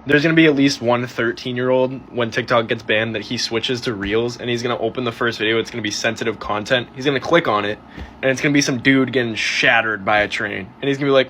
There's going to be at least one 13-year-old when TikTok gets banned that he switches to Reels, and he's going to open the first video. It's going to be sensitive content. He's going to click on it, and it's going to be some dude getting shattered by a train. And he's going to be like,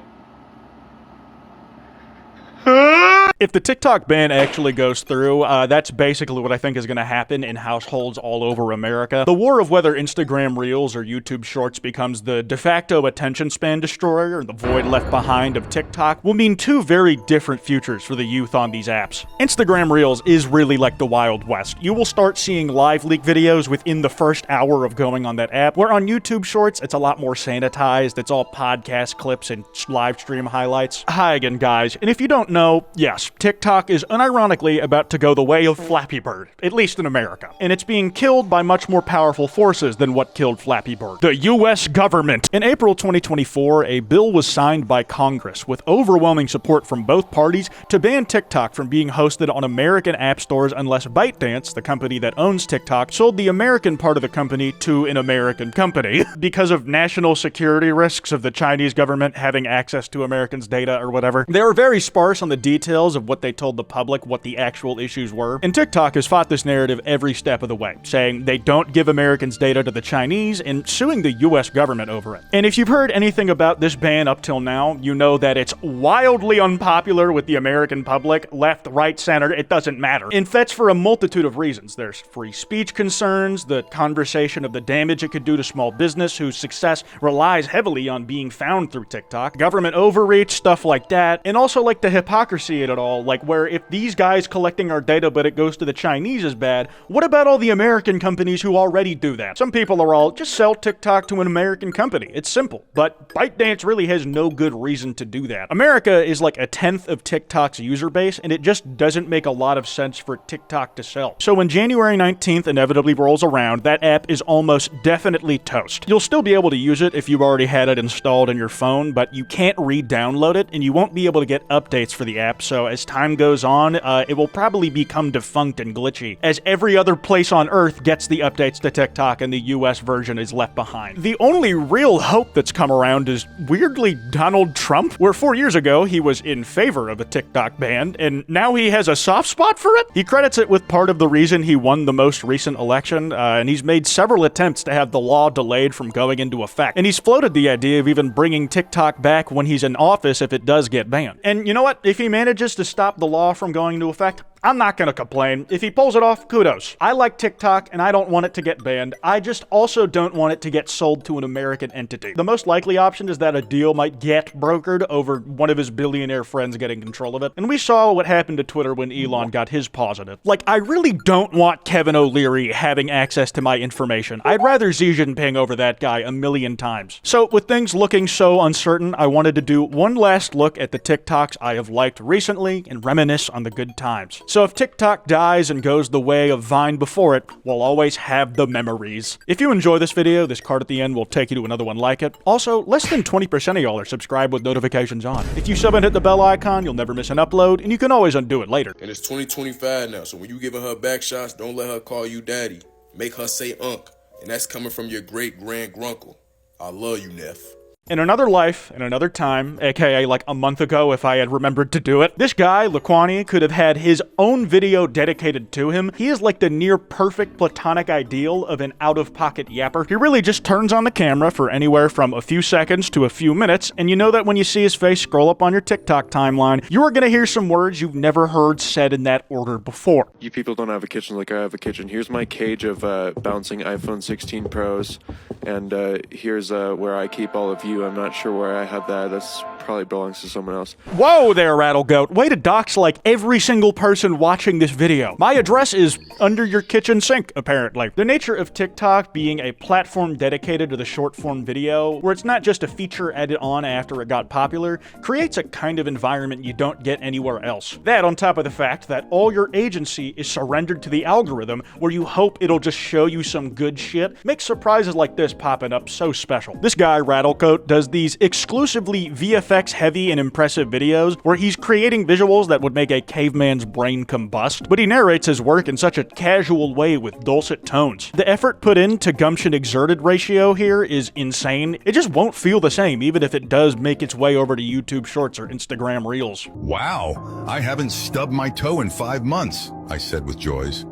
If the TikTok ban actually goes through, that's basically what I think is going to happen in households all over America. The war of whether Instagram Reels or YouTube Shorts becomes the de facto attention span destroyer, or the void left behind of TikTok, will mean two very different futures for the youth on these apps. Instagram Reels is really like the Wild West. You will start seeing live leak videos within the first hour of going on that app, where on YouTube Shorts, it's a lot more sanitized. It's all podcast clips and live stream highlights. Hi again, guys. And if you don't know, yes, TikTok is unironically about to go the way of Flappy Bird, at least in America. And it's being killed by much more powerful forces than what killed Flappy Bird: the US government. In April 2024, a bill was signed by Congress with overwhelming support from both parties to ban TikTok from being hosted on American app stores unless ByteDance, the company that owns TikTok, sold the American part of the company to an American company because of national security risks of the Chinese government having access to Americans' data or whatever. They were very sparse on the details of what they told the public what the actual issues were, and TikTok has fought this narrative every step of the way, saying they don't give Americans data to the Chinese and suing the US government over it. And if you've heard anything about this ban up till now, you know that it's wildly unpopular with the American public, left, right, center, it doesn't matter. And that's for a multitude of reasons. There's free speech concerns, the conversation of the damage it could do to small business whose success relies heavily on being found through TikTok, government overreach, stuff like that, and also like the hypocrisy in it all. Like, where if these guys collecting our data but it goes to the Chinese is bad, what about all the American companies who already do that? Some people are all, just sell TikTok to an American company. It's simple. But ByteDance really has no good reason to do that. America is like a tenth of TikTok's user base, and it just doesn't make a lot of sense for TikTok to sell. So when January 19th inevitably rolls around, that app is almost definitely toast. You'll still be able to use it if you've already had it installed in your phone, but you can't re-download it, and you won't be able to get updates for the app. So as time goes on, it will probably become defunct and glitchy, as every other place on Earth gets the updates to TikTok and the US version is left behind. The only real hope that's come around is, weirdly, Donald Trump, where 4 years ago he was in favor of a TikTok ban, and now he has a soft spot for it? He credits it with part of the reason he won the most recent election, and he's made several attempts to have the law delayed from going into effect. And he's floated the idea of even bringing TikTok back when he's in office if it does get banned. And you know what? If he manages to stop the law from going into effect, I'm not gonna complain. If he pulls it off, kudos. I like TikTok, and I don't want it to get banned. I just also don't want it to get sold to an American entity. The most likely option is that a deal might get brokered over one of his billionaire friends getting control of it. And we saw what happened to Twitter when Elon got his positive. Like, I really don't want Kevin O'Leary having access to my information. I'd rather Xi Jinping over that guy a million times. So, with things looking so uncertain, I wanted to do one last look at the TikToks I have liked recently and reminisce on the good times. So if TikTok dies and goes the way of Vine before it, we'll always have the memories. If you enjoy this video, this card at the end will take you to another one like it. Also, less than 20% of y'all are subscribed with notifications on. If you sub and hit the bell icon, you'll never miss an upload, and you can always undo it later. And it's 2025 now, so when you giving her back shots, don't let her call you daddy. Make her say unk, and that's coming from your great-grand-grunkle. I love you, Neff. In another life, in another time, aka like a month ago if I had remembered to do it, this guy, Laquani, could have had his own video dedicated to him. He is like the near perfect platonic ideal of an out-of-pocket yapper. He really just turns on the camera for anywhere from a few seconds to a few minutes, and you know that when you see his face scroll up on your TikTok timeline, you are gonna hear some words you've never heard said in that order before. You people don't have a kitchen like I have a kitchen. Here's my cage of bouncing iPhone 16 Pros, and here's where I keep all of you. I'm not sure where I have that. That's probably belongs to someone else. Whoa there, Rattle Goat. Way to dox like every single person watching this video. My address is under your kitchen sink, apparently. The nature of TikTok being a platform dedicated to the short form video, where it's not just a feature added on after it got popular, creates a kind of environment you don't get anywhere else. That on top of the fact that all your agency is surrendered to the algorithm, where you hope it'll just show you some good shit, makes surprises like this popping up so special. This guy, Rattlecoat, does these exclusively VFX heavy and impressive videos where he's creating visuals that would make a caveman's brain combust, but he narrates his work in such a casual way with dulcet tones. The effort put into gumption exerted ratio here is insane. It just won't feel the same even if it does make its way over to YouTube Shorts or Instagram Reels. Wow, I haven't stubbed my toe in 5 months, I said with joys.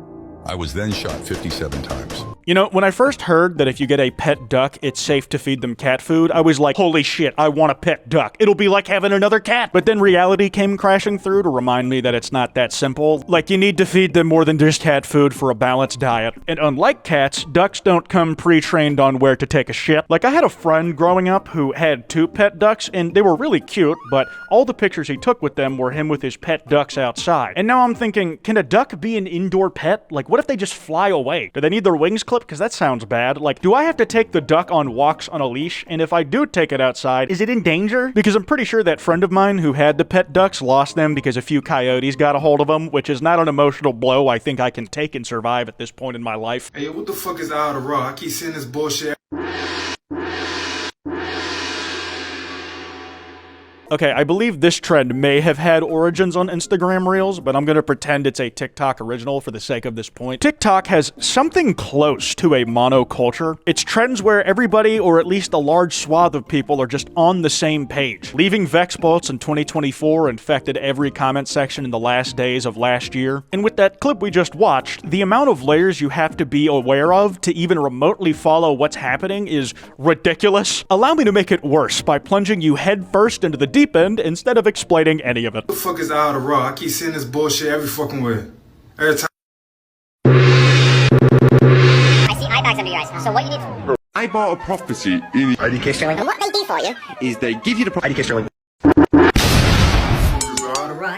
I was then shot 57 times. You know, when I first heard that if you get a pet duck, it's safe to feed them cat food, I was like, holy shit, I want a pet duck. It'll be like having another cat. But then reality came crashing through to remind me that it's not that simple. Like, you need to feed them more than just cat food for a balanced diet. And unlike cats, ducks don't come pre-trained on where to take a shit. Like, I had a friend growing up who had 2 pet ducks, and they were really cute, but all the pictures he took with them were him with his pet ducks outside. And now I'm thinking, can a duck be an indoor pet? Like, what if they just fly away? Do they need their wings clipped? Because that sounds bad. Like, do I have to take the duck on walks on a leash? And if I do take it outside, is it in danger? Because I'm pretty sure that friend of mine who had the pet ducks lost them because a few coyotes got a hold of them, which is not an emotional blow I think I can take and survive at this point in my life. Hey, what the fuck is out of raw? I keep seeing this bullshit. Okay, I believe this trend may have had origins on Instagram Reels, but I'm gonna pretend it's a TikTok original for the sake of this point. TikTok has something close to a monoculture. It's trends where everybody, or at least a large swath of people, are just on the same page. Leaving Vex bolts in 2024 infected every comment section in the last days of last year. And with that clip we just watched, the amount of layers you have to be aware of to even remotely follow what's happening is ridiculous. Allow me to make it worse by plunging you headfirst into the deep end instead of explaining any of it. What the fuck is out of raw? I keep seeing this bullshit every fucking way. Every time. I see eye bags under your eyes. So what you need? I bought a prophecy in IDK Sterling. And what they do for you is they give you the IDK Sterling. I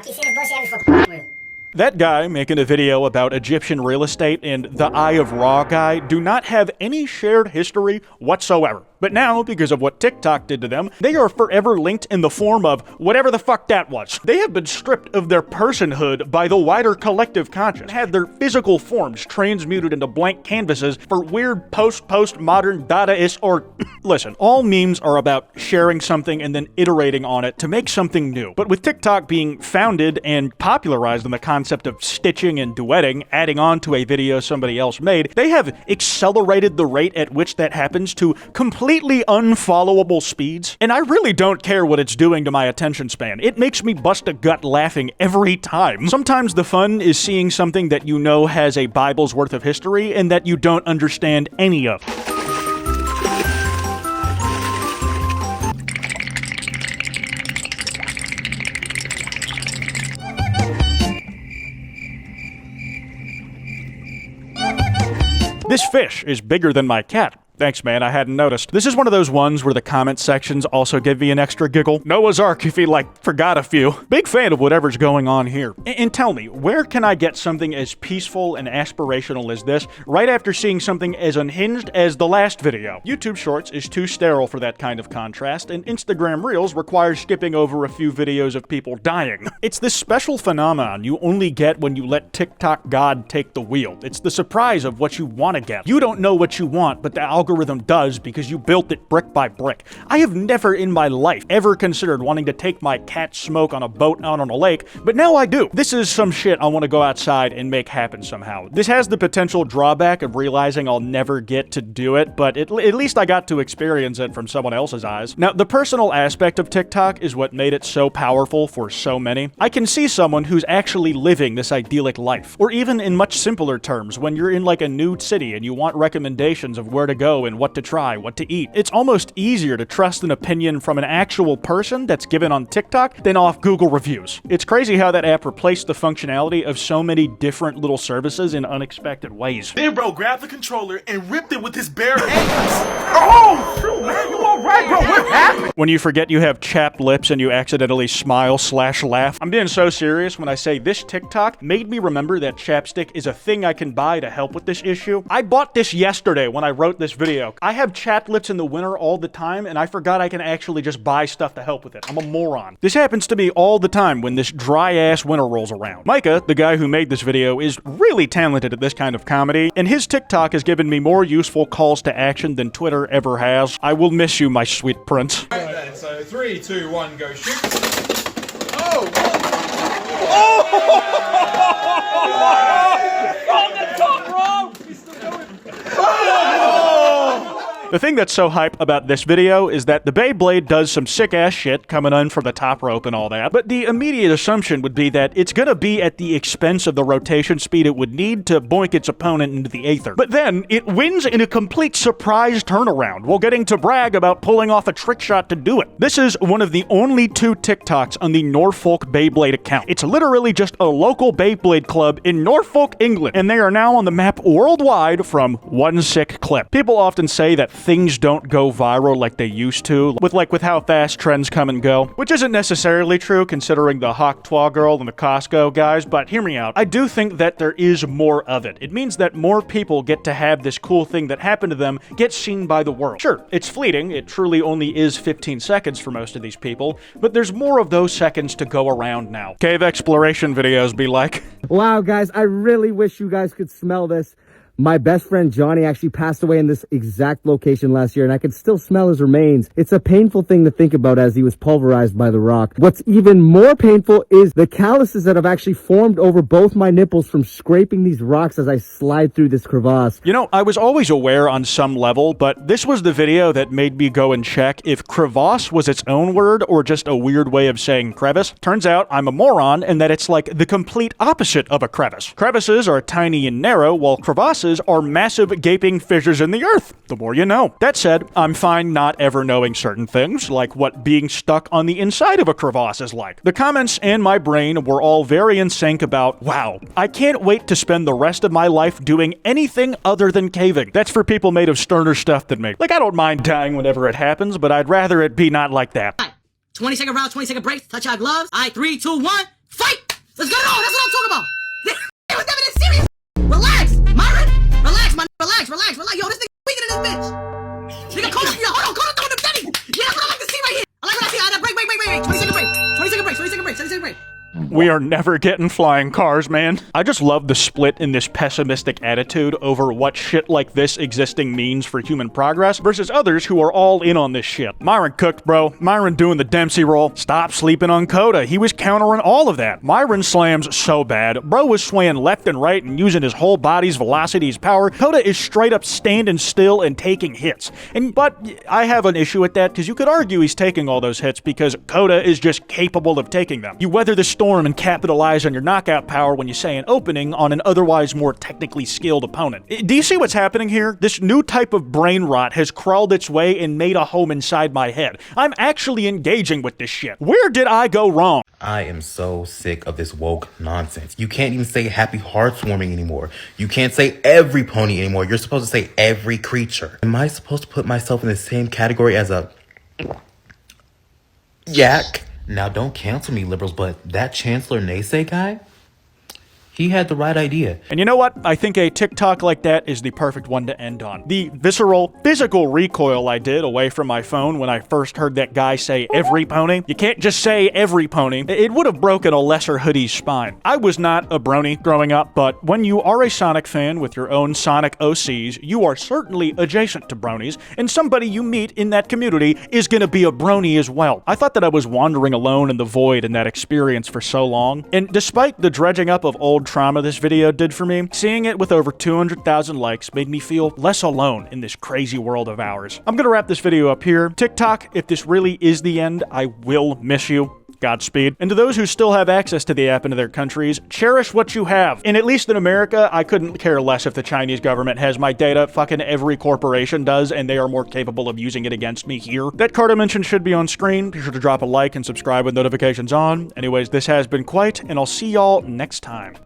keep seeing this bullshit every fucking way. That guy making a video about Egyptian real estate and the Eye of Ra guy do not have any shared history whatsoever. But now, because of what TikTok did to them, they are forever linked in the form of whatever the fuck that was. They have been stripped of their personhood by the wider collective conscience, had their physical forms transmuted into blank canvases for weird post-modern Dadaist or... Listen, all memes are about sharing something and then iterating on it to make something new. But with TikTok being founded and popularized in the concept of stitching and duetting, adding on to a video somebody else made, they have accelerated the rate at which that happens to completely unfollowable speeds, and I really don't care what it's doing to my attention span. It makes me bust a gut laughing every time. Sometimes the fun is seeing something that you know has a Bible's worth of history and that you don't understand any of. This fish is bigger than my cat. Thanks, man, I hadn't noticed. This is one of those ones where the comment sections also give me an extra giggle. Noah's Ark if you, forgot a few. Big fan of whatever's going on here. And tell me, where can I get something as peaceful and aspirational as this right after seeing something as unhinged as the last video? YouTube Shorts is too sterile for that kind of contrast, and Instagram Reels requires skipping over a few videos of people dying. It's this special phenomenon you only get when you let TikTok God take the wheel. It's the surprise of what you want to get. You don't know what you want, but the algorithm does because you built it brick by brick. I have never in my life ever considered wanting to take my cat Smoke on a boat out on a lake, but now I do. This is some shit I want to go outside and make happen somehow. This has the potential drawback of realizing I'll never get to do it, but at least I got to experience it from someone else's eyes. Now, the personal aspect of TikTok is what made it so powerful for so many. I can see someone who's actually living this idyllic life. Or even in much simpler terms, when you're in a new city and you want recommendations of where to go and what to try, what to eat. It's almost easier to trust an opinion from an actual person that's given on TikTok than off Google reviews. It's crazy how that app replaced the functionality of so many different little services in unexpected ways. Then bro grabbed the controller and ripped it with his bare hands. Oh, shoot, man, you alright, bro? What happened? When you forget you have chapped lips and you accidentally smile/laugh. I'm being so serious when I say this TikTok made me remember that chapstick is a thing I can buy to help with this issue. I bought this yesterday when I wrote this video video. I have chapped lips in the winter all the time, and I forgot I can actually just buy stuff to help with it. I'm a moron. This happens to me all the time when this dry-ass winter rolls around. Micah, the guy who made this video, is really talented at this kind of comedy, and his TikTok has given me more useful calls to action than Twitter ever has. I will miss you, my sweet prince. Right then, so 3, 2, 1, go shoot. Oh! On the top rope! He's still going. The thing that's so hype about this video is that the Beyblade does some sick-ass shit coming in from the top rope and all that, but the immediate assumption would be that it's gonna be at the expense of the rotation speed it would need to boink its opponent into the aether. But then, it wins in a complete surprise turnaround while getting to brag about pulling off a trick shot to do it. This is one of the only 2 TikToks on the Norfolk Beyblade account. It's literally just a local Beyblade club in Norfolk, England, and they are now on the map worldwide from one sick clip. People often say that things don't go viral like they used to, with how fast trends come and go, which isn't necessarily true considering the Hawk Twa girl and the Costco guys, but hear me out. I do think that there is more of it. It means that more people get to have this cool thing that happened to them get seen by the world. Sure, it's fleeting, it truly only is 15 seconds for most of these people, but there's more of those seconds to go around now. Cave exploration videos be like, wow guys, I really wish you guys could smell this. My best friend Johnny actually passed away in this exact location last year, and I could still smell his remains. It's a painful thing to think about as he was pulverized by the rock. What's even more painful is the calluses that have actually formed over both my nipples from scraping these rocks as I slide through this crevasse. You know, I was always aware on some level, but this was the video that made me go and check if crevasse was its own word or just a weird way of saying crevice. Turns out I'm a moron and that it's like the complete opposite of a crevice. Crevices are tiny and narrow, while crevasses are massive gaping fissures in the earth. The more you know. That said, I'm fine not ever knowing certain things, like what being stuck on the inside of a crevasse is like. The comments and my brain were all very in sync about, wow, I can't wait to spend the rest of my life doing anything other than caving. That's for people made of sterner stuff than me. Like, I don't mind dying whenever it happens, but I'd rather it be not like that. 20-second round, 20-second breaks, touch our gloves. All right, 3, 2, 1, fight! Let's go! That's what I'm talking about! It was never this serious! Relax! Myron! Relax, man! Relax! Yo, this nigga weaker than this bitch! Nigga, hold on, throwing them steady! Yeah, that's what I like to see right here! I like what I see! All right, break! 20-second break! We are never getting flying cars, man. I just love the split in this pessimistic attitude over what shit like this existing means for human progress versus others who are all in on this shit. Myron cooked, bro. Myron doing the Dempsey roll. Stop sleeping on Coda. He was countering all of that. Myron slams so bad. Bro was swaying left and right and using his whole body's velocity as power. Coda is straight up standing still and taking hits. But I have an issue with that because you could argue he's taking all those hits because Coda is just capable of taking them. You weather the storm and capitalize on your knockout power when you say an opening on an otherwise more technically skilled opponent. Do you see what's happening here? This new type of brain rot has crawled its way and made a home inside my head. I'm actually engaging with this shit. Where did I go wrong? I am so sick of this woke nonsense. You can't even say happy heartwarming anymore. You can't say every pony anymore. You're supposed to say every creature. Am I supposed to put myself in the same category as a yak? Now, don't cancel me, liberals, but that Chancellor Naysay guy, he had the right idea. And you know what? I think a TikTok like that is the perfect one to end on. The visceral, physical recoil I did away from my phone when I first heard that guy say every pony. You can't just say every pony. It would have broken a lesser hoodie's spine. I was not a brony growing up, but when you are a Sonic fan with your own Sonic OCs, you are certainly adjacent to bronies, and somebody you meet in that community is gonna be a brony as well. I thought that I was wandering alone in the void in that experience for so long, and despite the dredging up of old trauma this video did for me, seeing it with over 200,000 likes made me feel less alone in this crazy world of ours. I'm gonna wrap this video up here. TikTok, if this really is the end, I will miss you. Godspeed. And to those who still have access to the app in their countries, cherish what you have. And at least in America, I couldn't care less if the Chinese government has my data. Fucking every corporation does, and they are more capable of using it against me here. That card I mentioned should be on screen. Be sure to drop a like and subscribe with notifications on. Anyways, this has been Kwite, and I'll see y'all next time.